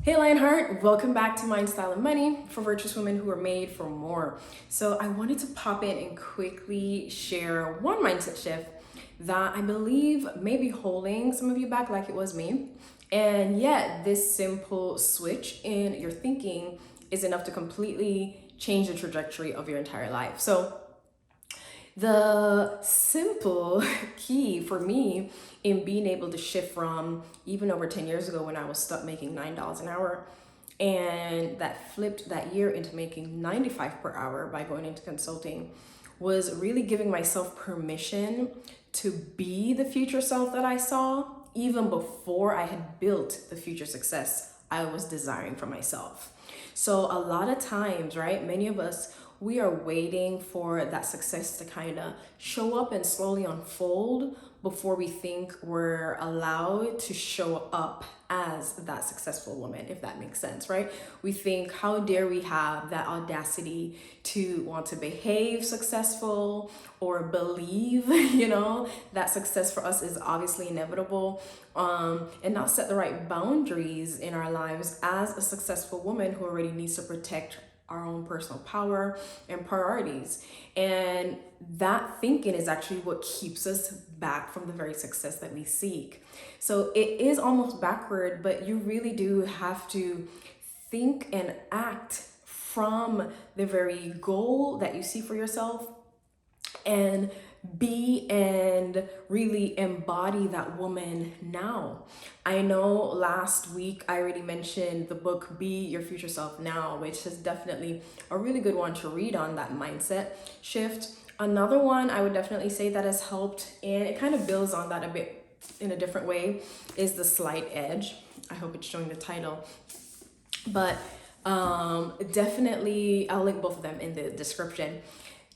Hey Lionheart, welcome back to Mind, Style, and Money for virtuous women who are made for more. So I wanted to pop in and quickly share one mindset shift that I believe may be holding some of you back like it was me. And yet this simple switch in your thinking is enough to completely change the trajectory of your entire life. So the simple key for me in being able to shift from even over 10 years ago when I was stuck making $9 an hour and that flipped that year into making 95 per hour by going into consulting was really giving myself permission to be the future self that I saw even before I had built the future success I was desiring for myself. So a lot of times, right, many of us, we are waiting for that success to kind of show up and slowly unfold before we think we're allowed to show up as that successful woman, if that makes sense, right? We think, how dare we have that audacity to want to behave successful or believe, that success for us is obviously inevitable, and not set the right boundaries in our lives as a successful woman who already needs to protect our own personal power and priorities. And that thinking is actually what keeps us back from the very success that we seek. So it is almost backward, but you really do have to think and act from the very goal that you see for yourself and be and really embody that woman now. I know last week I already mentioned the book Be Your Future Self Now, which is definitely a really good one to read on that mindset shift. Another one I would definitely say that has helped, and it kind of builds on that a bit in a different way, is The Slight Edge. I hope it's showing the title. But definitely, I'll link both of them in the description,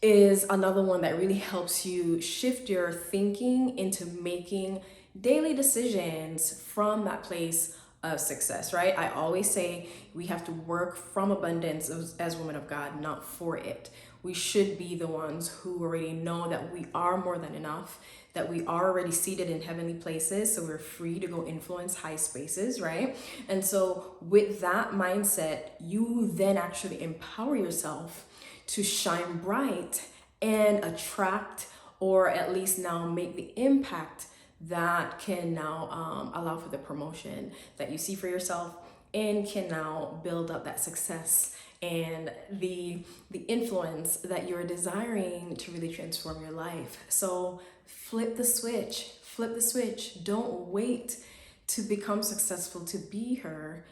is another one that really helps you shift your thinking into making daily decisions from that place of success, right? I always say we have to work from abundance as women of God, not for it. We should be the ones who already know that we are more than enough, that we are already seated in heavenly places, so we're free to go influence high spaces, right? And so with that mindset, you then actually empower yourself to shine bright and attract, or at least now make the impact that can now allow for the promotion that you see for yourself, and can now build up that success and the influence that you're desiring to really transform your life. So flip the switch. Don't wait to become successful to be her.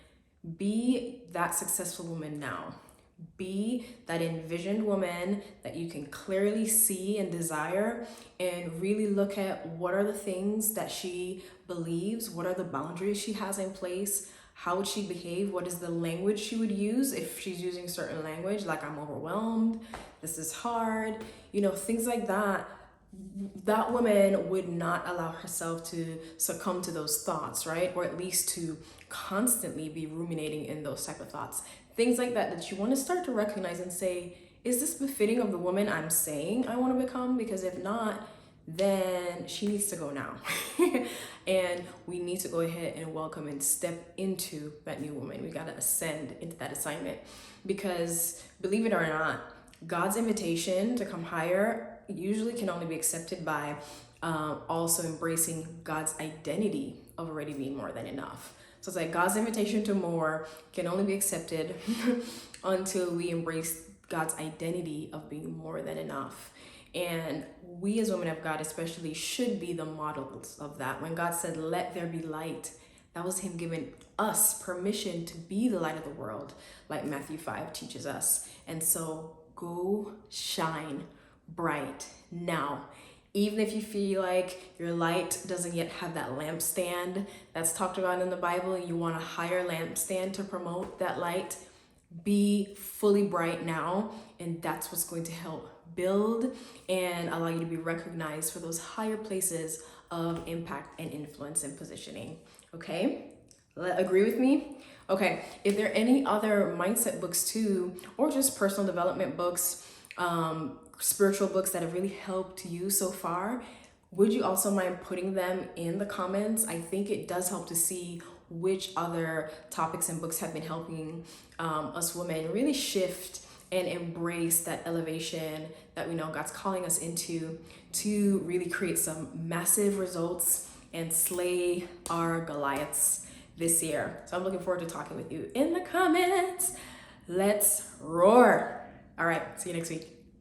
Be that successful woman now. Be that envisioned woman that you can clearly see and desire, and really look at what are the things that she believes, what are the boundaries she has in place, how would she behave, what is the language she would use if she's using certain language, like I'm overwhelmed, this is hard, things like that. That woman would not allow herself to succumb to those thoughts, right? Or at least to constantly be ruminating in those type of thoughts. Things like that you want to start to recognize and say, is this befitting of the woman I'm saying I want to become? Because if not, then she needs to go now. And we need to go ahead and welcome and step into that new woman. We got to ascend into that assignment, because believe it or not, God's invitation to come higher usually can only be accepted by also embracing God's identity of already being more than enough. So it's like God's invitation to more can only be accepted until we embrace God's identity of being more than enough. And we as women of God especially should be the models of that. When God said, let there be light, that was him giving us permission to be the light of the world, like Matthew 5 teaches us. And so go shine bright now. Even if you feel like your light doesn't yet have that lampstand that's talked about in the Bible, and you want a higher lampstand to promote that light, be fully bright now. And that's what's going to help build and allow you to be recognized for those higher places of impact and influence and positioning. Okay? Agree with me? Okay. If there are any other mindset books too, or just personal development books, spiritual books that have really helped you so far, would you also mind putting them in the comments? I think it does help to see which other topics and books have been helping us women really shift and embrace that elevation that we know God's calling us into, to really create some massive results and slay our Goliaths this year. So I'm looking forward to talking with you in the comments. Let's roar. All right, see you next week.